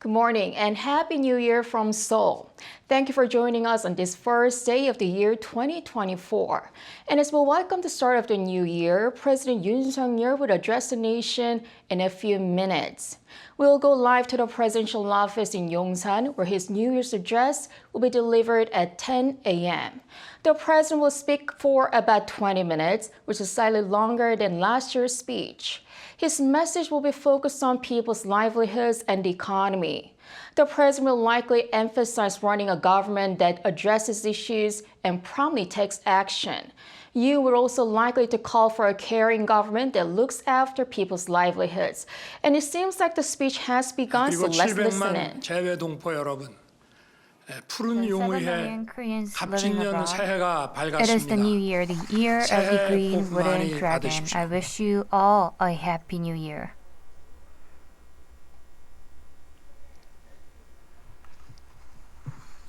Good morning and Happy New Year from Seoul. Thank you for joining us on this first day of the year 2024. And as we welcome the start of the new year, President Yoon's will address the nation in a few minutes. We'll go live to the presidential office in Yoon'S, where his New Year's address will be delivered at 10 a.m. The president will speak for about 20 minutes, which is slightly longer than last year's speech. His message will be focused on people's livelihoods and the economy. The president will likely emphasize running a government that addresses issues and promptly takes action. You will also likely to call for a caring government that looks after people's livelihoods. And it seems like the speech has begun, so let's listen in. 재외동포 여러분, 푸른 용의회 갑진년 새해가 It is the new 밝았습니다. year, the year of the 새해 green 복 wooden 많이 dragon. 받으십시오. I wish you all a happy new year.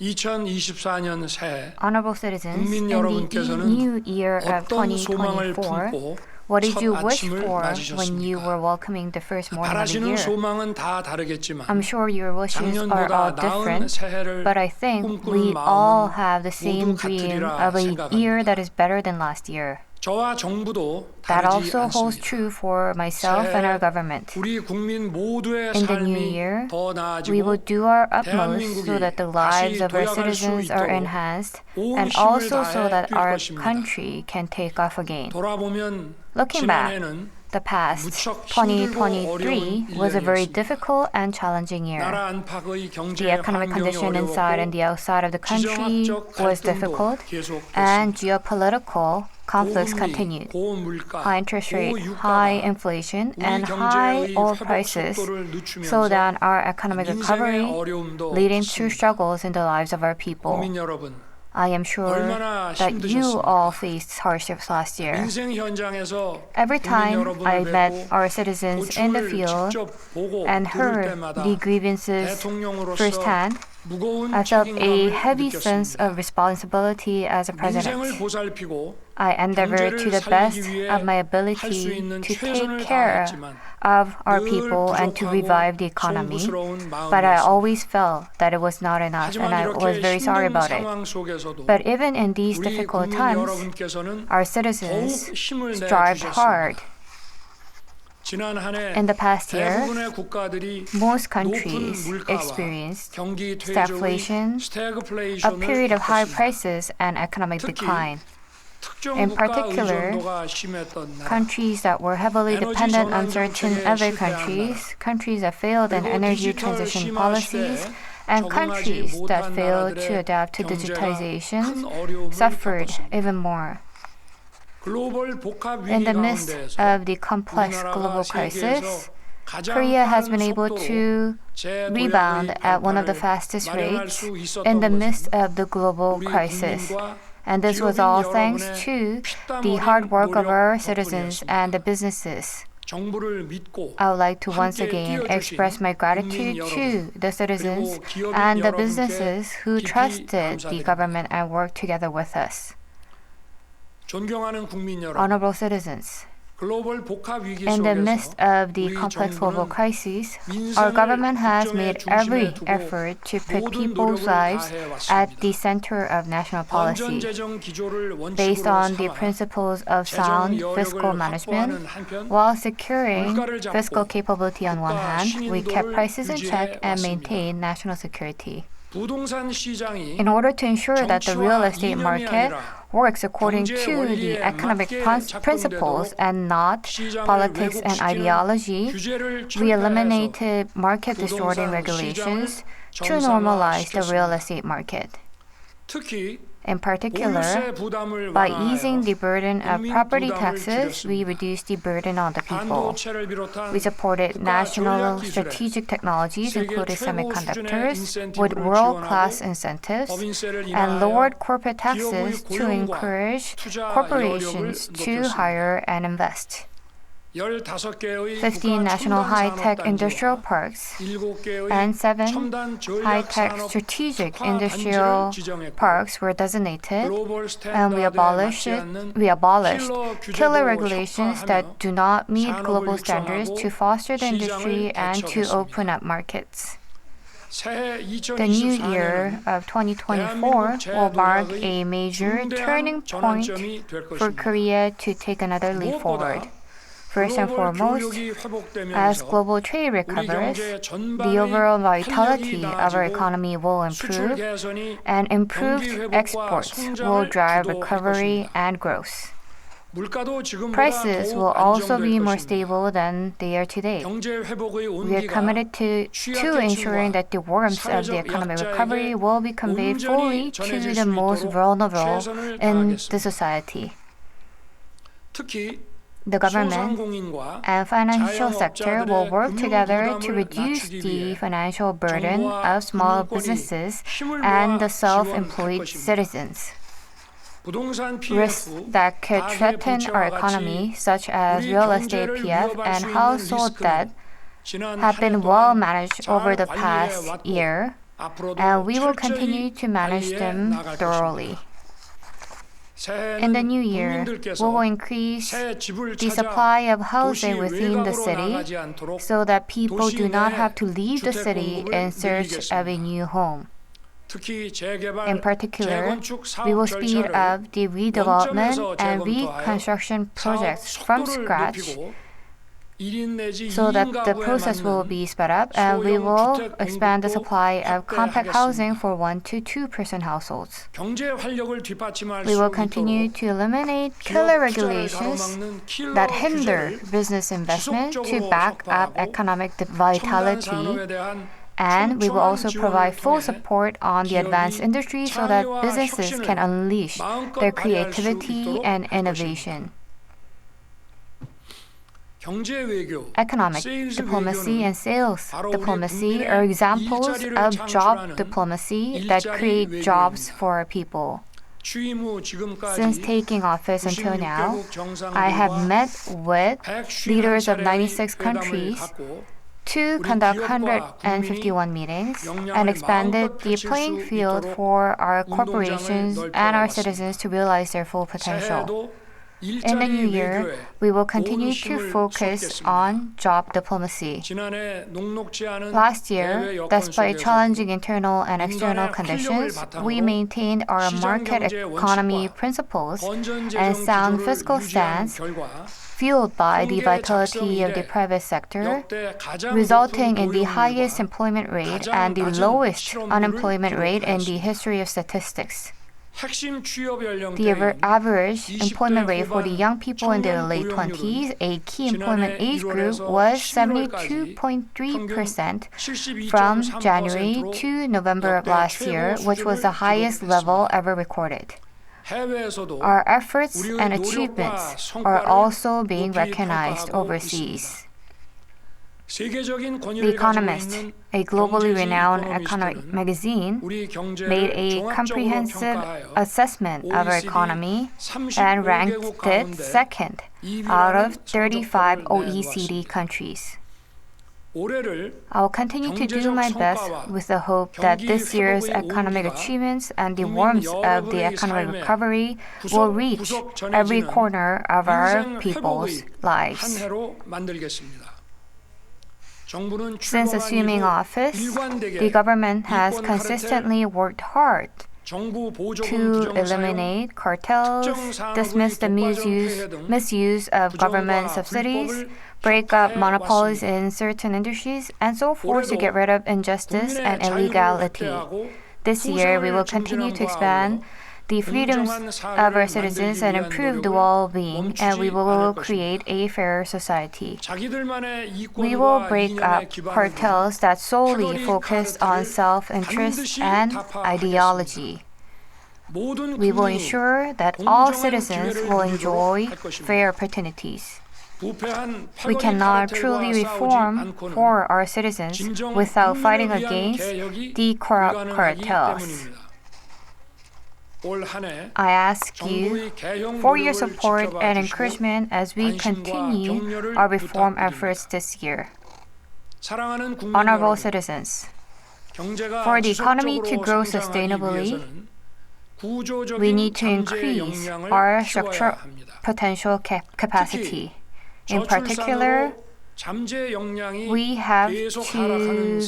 2024년 새해 Honorable citizens, 국민 in the 여러분께서는 new year of 어떤 소망을 2024, 품고 what did 첫 you wish 아침을 for when you were 맞으셨습니까? welcoming the first morning of the 바라시는 year? 소망은 다 다르겠지만 I'm sure your wishes are all 작년보다 나은 different, 새해를 but I think 꿈꾸는 we all 마음은 have the same 모두 dream 같으리라 of a year 생각합니다. that is better than last year. 저와 정부도 That 다르지 also holds 않습니다. true for myself and our government. 우리 국민 모두의 In the new 삶이 year, 더 we will 나아지고 do our utmost so that the lives of our citizens are enhanced and also so that our country can take off again. 돌아보면 Looking back, 지난해는 the past 2023 was a very difficult and challenging year. 나라 안팎의 경제 The economic 환경이 condition inside and 어려웠고 the outside of the country 지정학적 was 갈등도 difficult, 계속됐습니다. and geopolitical conflicts 고금리, continued. 고물가, High interest rate, high inflation, 우리 and high 경제의 oil 회복 prices 속도를 늦추면서 slowed down our economic recovery, 민생의 어려움도 leading to 컸습니다. struggles in the lives of our people. 국민 여러분, I am sure 얼마나 that you 힘드셨습니까? all faced hardships last year. 민생 현장에서 Every 국민 time I 여러분을 met 뵙고 our citizens in the 고충을 field 직접 보고 and 들을 heard 때마다 the grievances 대통령으로서 firsthand, 무거운 I felt a 책임감을 heavy sense 느꼈습니다. of responsibility as a 민생을 president. 보살피고 I endeavored to the best of my ability to take care of our people and to revive the economy, but I always felt that it was not enough and I was very sorry about it. But even in these difficult times, our citizens strived hard. In the past year, most countries experienced stagflation, a period of high prices and economic decline. In particular, countries that were heavily dependent on certain other countries, countries that failed in energy transition policies, and countries that failed to adapt to digitization suffered even more. In the midst of the complex global crisis, Korea has been able to rebound at one of the fastest rates in the midst of the global crisis. And this was all thanks to the hard work of our citizens and the businesses. I would like to once again express my gratitude to the citizens and the businesses who trusted the government and worked together with us. Honorable citizens, in the midst of the complex global crises, our government has made every effort to put people's lives at the center of national policy. Based on the principles of sound fiscal management, while securing fiscal capability on one hand, we kept prices in check and maintained national security. In order to ensure that the real estate market works according to the economic principles and not politics and ideology, we eliminated market distorting regulations to normalize the real estate market. In particular, by easing the burden of property taxes, we reduced the burden on the people. We supported national strategic technologies, including semiconductors, with world-class incentives, and lowered corporate taxes to encourage corporations to hire and invest. 15 national high-tech industrial parks and 7 high-tech strategic industrial parks were designated, and we abolished killer regulations that do not meet global standards to foster the industry and to open up markets. The new year of 2024 will mark a major turning point for Korea to take another leap forward. First and foremost, as global trade recovers, the overall vitality of our economy will improve, and improved exports will drive recovery and growth. Prices will also be more stable than they are today. We are committed to ensuring that the warmth of the economic recovery will be conveyed fully to the most vulnerable in the society. The government and financial sector will work together to reduce the financial burden of small businesses and the self-employed citizens. Risks that could threaten our economy, such as real estate PF and household debt, have been well managed over the past year, and we will continue to manage them thoroughly. In the new year, we will increase the supply of housing within the city so that people do not have to leave the city in search of a new home. In particular, we will speed up the redevelopment and reconstruction projects from scratch so that the process will be sped up, and we will expand the supply of compact housing for 1 to 2-person households. We will continue to eliminate killer regulations that hinder business investment to back up economic vitality, and we will also provide full support on the advanced industry so that businesses can unleash their creativity and innovation. Economic diplomacy and sales diplomacy are examples of job diplomacy that create jobs for our people. Since taking office until now, I have met with leaders of 96 countries to conduct 151 meetings and expanded the playing field for our corporations and our citizens to realize their full potential. In the new year, we will continue to focus on job diplomacy. Last year, despite challenging internal and external conditions, we maintained our market economy principles and sound fiscal stance, fueled by the vitality of the private sector, resulting in the highest employment rate and the lowest unemployment rate in the history of statistics. The average employment rate for the young people in their late 20s, a key employment age group, was 72.3% from January to November of last year, which was the highest level ever recorded. Our efforts and achievements are also being recognized overseas. The Economist, a globally renowned economic magazine, made a comprehensive assessment of our economy and ranked it second out of 35 OECD countries. I will continue to do my best with the hope that this year's economic achievements and the warmth of the economic recovery will reach every corner of our people's lives. Since assuming office, the government has consistently worked hard to eliminate cartels, dismiss the misuse of government subsidies, break up monopolies in certain industries, and so forth to get rid of injustice and illegality. This year, we will continue to expand the freedoms of our citizens and improve the well-being, and we will create a fairer society. We will break up cartels that solely focus on self-interest and ideology. We will ensure that all citizens will enjoy fair opportunities. We cannot truly reform for our citizens without fighting against the corrupt cartels. I ask you for your support and encouragement as we continue our reform efforts this year. Honorable citizens, for the economy to grow sustainably, we need to increase our structural potential capacity. In particular, we have to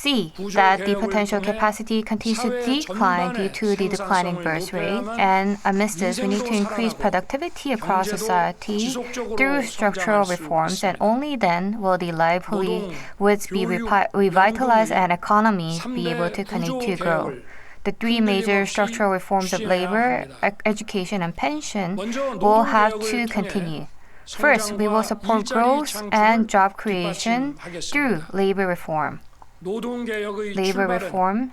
see that the potential capacity continues to decline due to the declining birth rate. And amidst this, we need to increase productivity across society through structural reforms, and only then will the livelihoods be revitalized and economies be able to continue to grow. The three major structural reforms of labor, education, and pension will have to continue. First, we will support growth and job creation through labor reform. Labor reform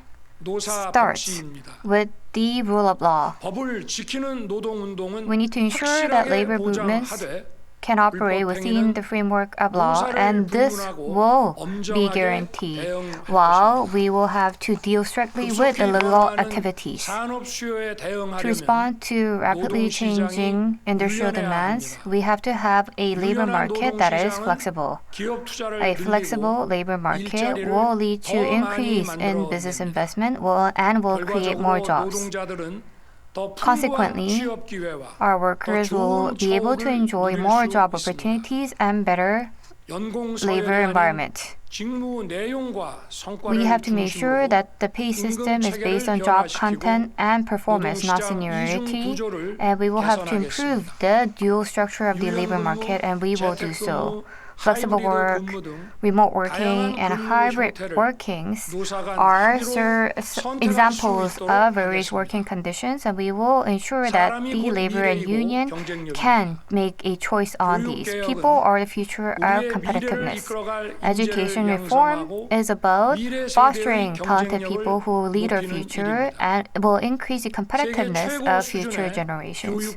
starts with the rule of law. We need to ensure that labor movements can operate within the framework of law, and this will be guaranteed, while we will have to deal strictly with illegal activities. To respond to rapidly changing industrial demands, we have to have a labor market that is flexible. A flexible labor market will lead to increase in business investment and will create more jobs. Consequently, our workers will be able to enjoy more job opportunities and better labor environment. We have to make sure that the pay system is based on job content and performance, not seniority, and we will have to improve the dual structure of the labor market, and we will do so. Flexible work, remote working, and hybrid workings are examples of various working conditions, and we will ensure that the labor and union can make a choice on these. People are the future of competitiveness. Education reform is about fostering talented people who will lead our future and will increase the competitiveness of future generations.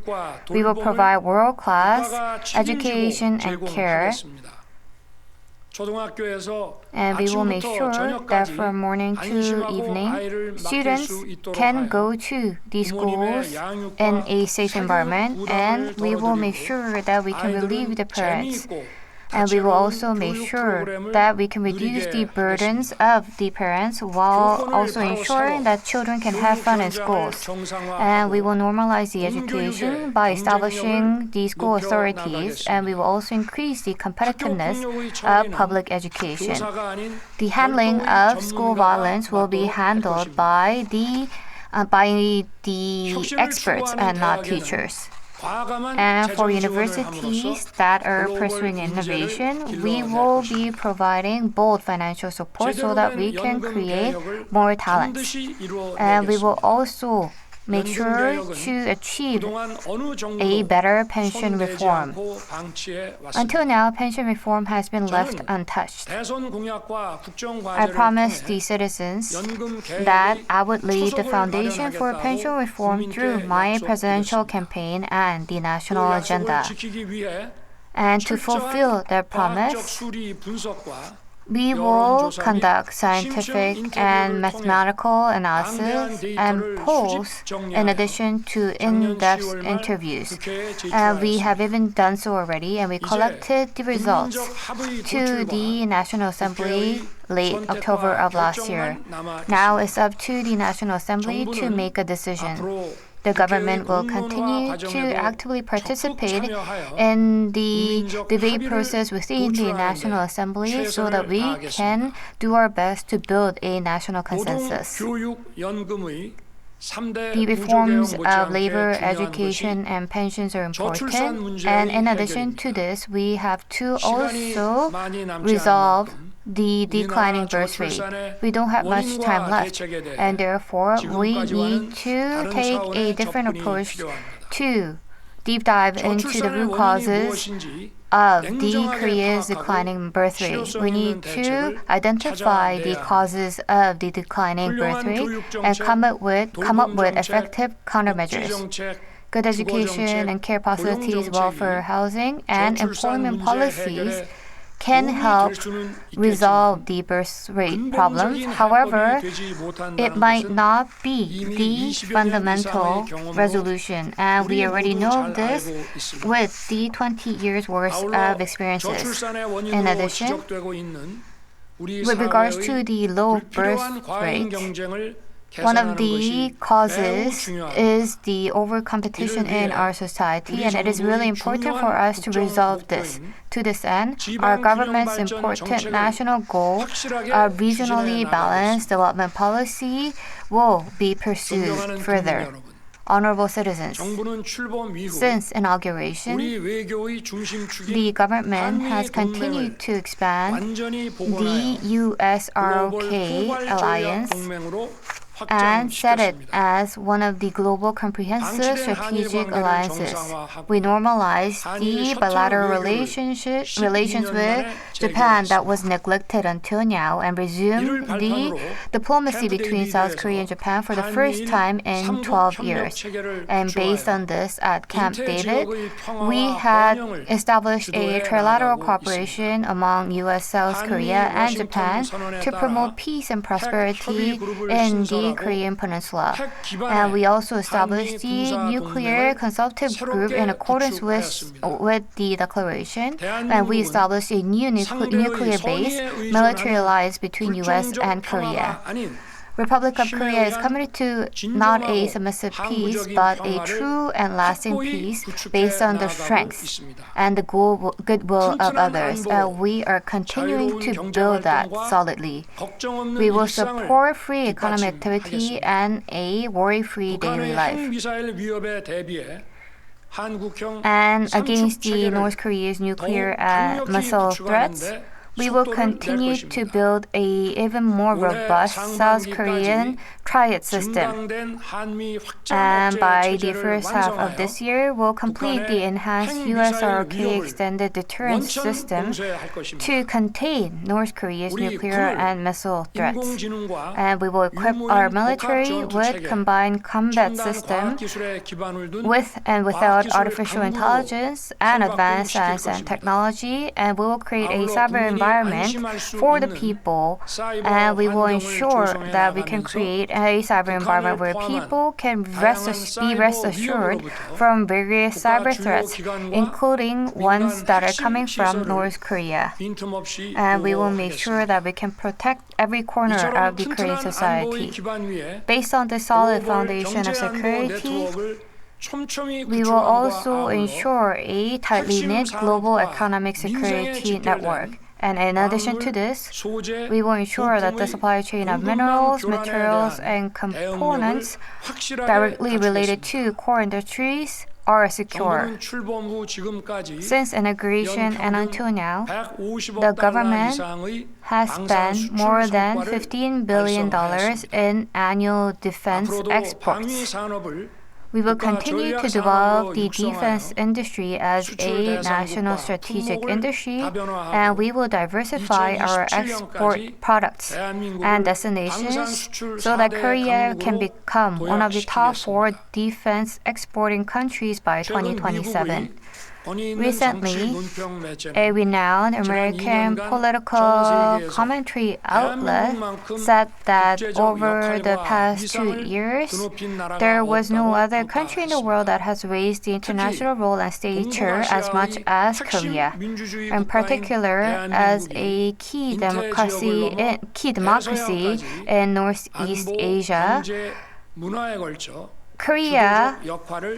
We will provide world-class education and care, and we will make sure that from morning to evening, students can go to these schools in a safe environment, and we will make sure that we can relieve the parents. And we will also make sure that we can reduce the burdens of the parents while also ensuring that children can have fun in schools. And we will normalize the education by establishing the school authorities, and we will also increase the competitiveness of public education. The handling of school violence will be handled by the experts and not teachers. And for universities that are pursuing innovation, we will be providing bold financial support so that we can create more talents. And we will also make sure to achieve a better pension reform. Until now, pension reform has been left untouched. I promised the citizens that I would lay the foundation for pension reform through my presidential campaign and the national agenda. And to fulfill that promise, we will conduct scientific and mathematical analysis and polls in addition to in-depth interviews. We have even done so already, and we collected the results to the National Assembly late October of last year. Now it's up to the National Assembly to make a decision. The government will continue to actively participate in the debate process within the National Assembly so that we can do our best to build a national consensus. The reforms of labor, education, and pensions are important, and in addition to this, we have to also resolve the declining birth rate. We don't have much time left, and therefore we need to take a different approach to deep dive into the root causes of Korea's declining birth rate. We need to identify the causes of the declining birth rate and come up with effective countermeasures. Good education and care facilities, welfare, housing, and employment policies can help resolve the birth rate problems. However, it might not be the fundamental resolution, and we already know this with the 20 years worth of experiences. In addition, with regards to the low birth rate, One of the causes is the over-competition in our society, and it is really important for us to resolve this. To this end, our government's important national goal of regionally balanced development policy will be pursued further. Honorable citizens, since inauguration, the government has continued to expand the US-ROK alliance and set it as one of the global comprehensive strategic alliances. We normalized the bilateral relations with Japan that was neglected until now and resumed the diplomacy between South Korea and Japan for the first time in 12 years. And based on this, at Camp David, we had established a trilateral cooperation among US, South Korea, and Japan to promote peace and prosperity in the Korean Peninsula. And we also established the Nuclear Consultative Group in accordance with the declaration. And we established a new nuclear base, military alliance between US and Korea. Republic of Korea is committed to not a submissive peace, but a true and lasting peace based on the strengths and the goodwill of others. We are continuing to build that solidly. We will support free economic activity and a worry-free daily life. And against the North Korea's nuclear and missile threats, we will continue to build an even more robust South Korean triad system. And by the first half of this year, we'll complete the enhanced US-ROK extended deterrence system to contain North Korea's nuclear and missile threats. And we will equip our military with combined combat system with and without artificial intelligence and advanced science and technology. And we will create a cyber environment for the people. And we will ensure that we can create a cyber environment where people can be rest assured from various cyber threats, including ones that are coming from North Korea. And we will make sure that we can protect every corner of the Korean society. Based on this solid foundation of security, we will also ensure a tightly knit global economic security network. And in addition to this, we will ensure that the supply chain of minerals, materials, and components directly related to core industries are secure. Since inauguration and until now, the government has spent more than $15 billion in annual defense exports. We will continue to develop the defense industry as a national strategic industry, and we will diversify our export products and destinations so that Korea can become one of the top 4 defense exporting countries by 2027. Recently, a renowned American political commentary outlet said that over the past 2 years, there was no other country in the world that has raised the international role and stature as much as Korea, in particular as a key democracy in Northeast Asia. Korea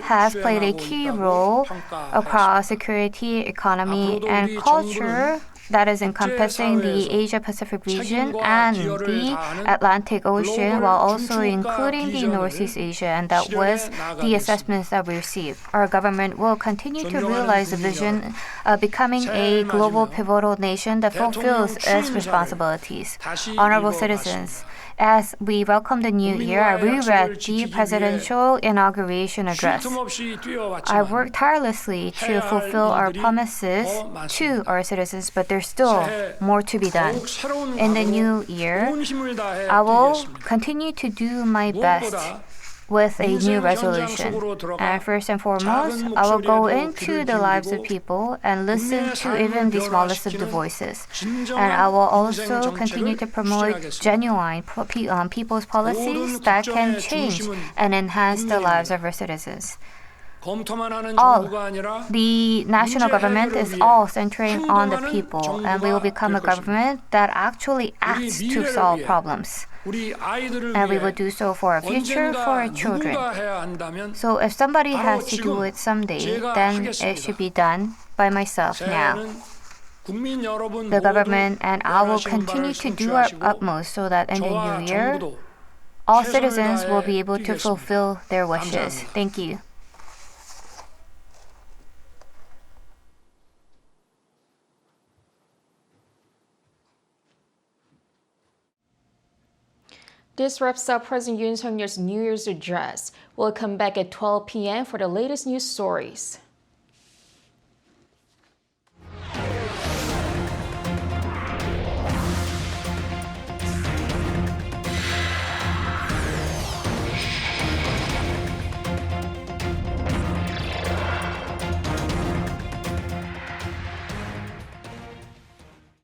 has played a key role across security, economy, and culture that is encompassing the Asia-Pacific region and the Atlantic Ocean, while also including the Northeast Asia, and that was the assessments that we received. Our government will continue to realize the vision of becoming a global pivotal nation that fulfills its responsibilities. Honorable citizens, as we welcome the new year, I reread the presidential inauguration address. I worked tirelessly to fulfill our promises to our citizens, but there's still more to be done. In the new year, I will continue to do my best with a new resolution. And first and foremost, I will go into the lives of people and listen to even the smallest of the voices. And I will also continue to promote genuine people's policies that can change and enhance the lives of our citizens. 검토만 하는 all. 정부가 아니라 The national 문제 government 해결을 is 위해 all centering on the 행동하는 people, and we will 정부가 become a 될 것입니다. government that actually acts to 미래를 solve 위해, problems. 우리 아이들을 And we 위해 will do so for our future, for 언젠가 our children. 누군가 해야 한다면 So if somebody 바로 has to do 지금 it someday, 제가 then 하겠습니다. it should be done by myself now. 새해에는 국민 여러분 The 모두 government and I will 원하시는 continue 바를 to do our 성취하시고 utmost so that in the 저와 new year, 정부도 all 최선을 citizens will be 다해 able to 뛰겠습니다. fulfill their wishes. 감사합니다. Thank you. This wraps up President Yoon Suk-yeol's New Year's address. We'll come back at 12 p.m. for the latest news stories.